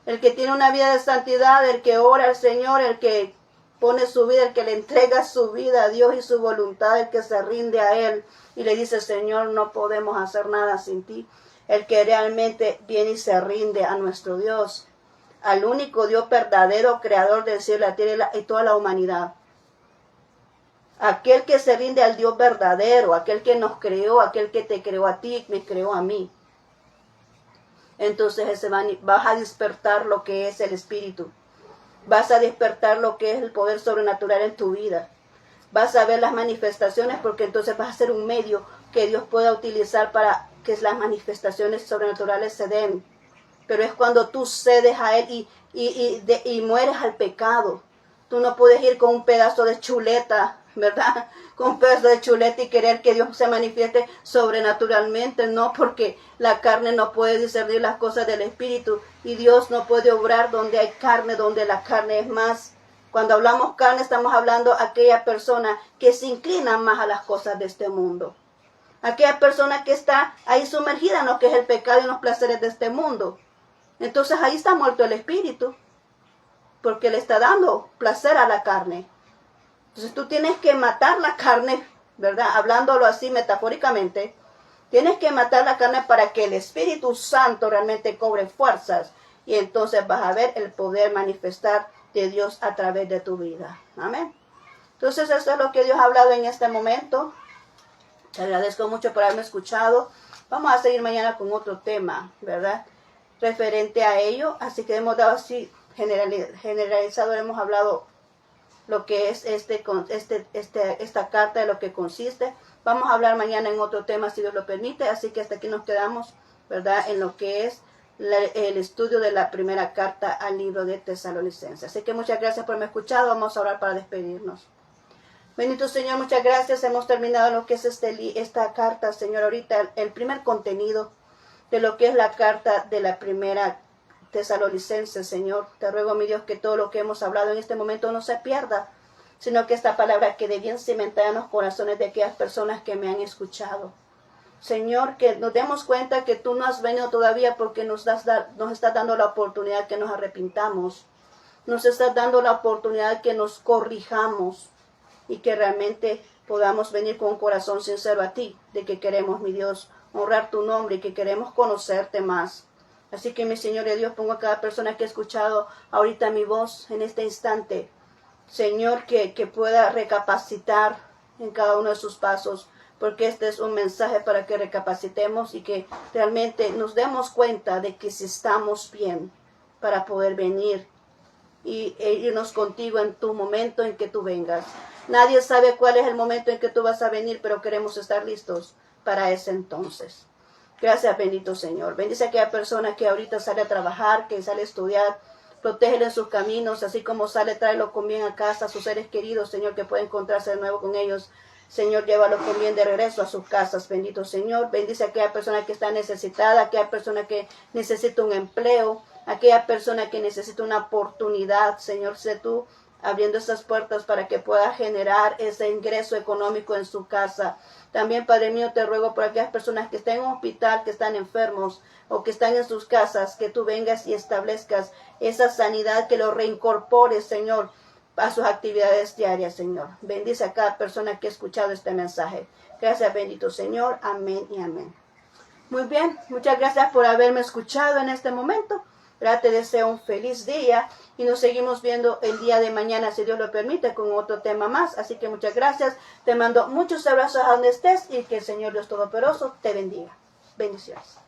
El que tiene una vida de santidad, el que ora al Señor, el que pone su vida, el que le entrega su vida a Dios y su voluntad, el que se rinde a Él y le dice, Señor, no podemos hacer nada sin ti. El que realmente viene y se rinde a nuestro Dios, al único Dios verdadero, creador del cielo, la tierra y toda la humanidad. Aquel que se rinde al Dios verdadero, aquel que nos creó, aquel que te creó a ti, me creó a mí. Entonces vas a despertar lo que es el Espíritu. Vas a despertar lo que es el poder sobrenatural en tu vida. Vas a ver las manifestaciones, porque entonces vas a ser un medio que Dios pueda utilizar para que las manifestaciones sobrenaturales se den. pero es cuando tú cedes a Él y mueres al pecado. Tú no puedes ir con un pedazo de chuleta, ¿verdad? Con un pedazo de chuleta y querer que Dios se manifieste sobrenaturalmente. No, porque la carne no puede discernir las cosas del Espíritu. Y Dios no puede obrar donde hay carne, donde la carne es más. Cuando hablamos carne, estamos hablando a aquella persona que se inclina más a las cosas de este mundo. Aquella persona que está ahí sumergida en lo que es el pecado y en los placeres de este mundo. Entonces ahí está muerto el Espíritu, porque le está dando placer a la carne. Entonces tú tienes que matar la carne, ¿verdad? Hablándolo así metafóricamente, tienes que matar la carne para que el Espíritu Santo realmente cobre fuerzas y entonces vas a ver el poder manifestar de Dios a través de tu vida. Amén. Entonces eso es lo que Dios ha hablado en este momento. Te agradezco mucho por haberme escuchado. Vamos a seguir mañana con otro tema, ¿verdad? Referente a ello. Así que hemos dado así generalizado, hemos hablado lo que es esta carta, de lo que consiste. Vamos a hablar mañana en otro tema, si Dios lo permite. Así que hasta aquí nos quedamos, ¿verdad? En lo que es el estudio de la primera carta al libro de Tesalonicenses. Así que muchas gracias por haberme escuchado. Vamos a orar para despedirnos. Bendito Señor, muchas gracias. Hemos terminado lo que es esta carta, Señor. Ahorita el primer contenido de lo que es la carta de la primera Tesalonicenses, Señor. Te ruego, mi Dios, que todo lo que hemos hablado en este momento no se pierda, sino que esta palabra quede bien cimentada en los corazones de aquellas personas que me han escuchado. Señor, que nos demos cuenta que tú no has venido todavía porque nos estás dando la oportunidad que nos arrepintamos. Nos estás dando la oportunidad que nos corrijamos y que realmente podamos venir con un corazón sincero a ti, de que queremos, mi Dios, honrar tu nombre y que queremos conocerte más. Así que, mi Señor y Dios, pongo a cada persona que ha escuchado ahorita mi voz en este instante, Señor, que pueda recapacitar en cada uno de sus pasos, porque este es un mensaje para que recapacitemos y que realmente nos demos cuenta de que si estamos bien para poder venir e irnos contigo en tu momento en que tú vengas. Nadie sabe cuál es el momento en que tú vas a venir, pero queremos estar listos para ese entonces. Gracias, bendito Señor. Bendice a aquella persona que ahorita sale a trabajar, que sale a estudiar. Protégele en sus caminos, así como sale, tráelo con bien a casa, a sus seres queridos, Señor, que pueda encontrarse de nuevo con ellos. Señor, llévalo con bien de regreso a sus casas, bendito Señor. Bendice a aquella persona que está necesitada, a aquella persona que necesita un empleo, a aquella persona que necesita una oportunidad. Señor, sé tú abriendo esas puertas para que pueda generar ese ingreso económico en su casa. También, Padre mío, te ruego por aquellas personas que están en un hospital, que están enfermos o que están en sus casas, que tú vengas y establezcas esa sanidad, que lo reincorpores, Señor, a sus actividades diarias, Señor. Bendice a cada persona que ha escuchado este mensaje. Gracias, bendito Señor. Amén y amén. Muy bien, muchas gracias por haberme escuchado en este momento. Te deseo un feliz día y nos seguimos viendo el día de mañana, si Dios lo permite, con otro tema más. Así que muchas gracias. Te mando muchos abrazos a donde estés y que el Señor Dios Todopoderoso te bendiga. Bendiciones.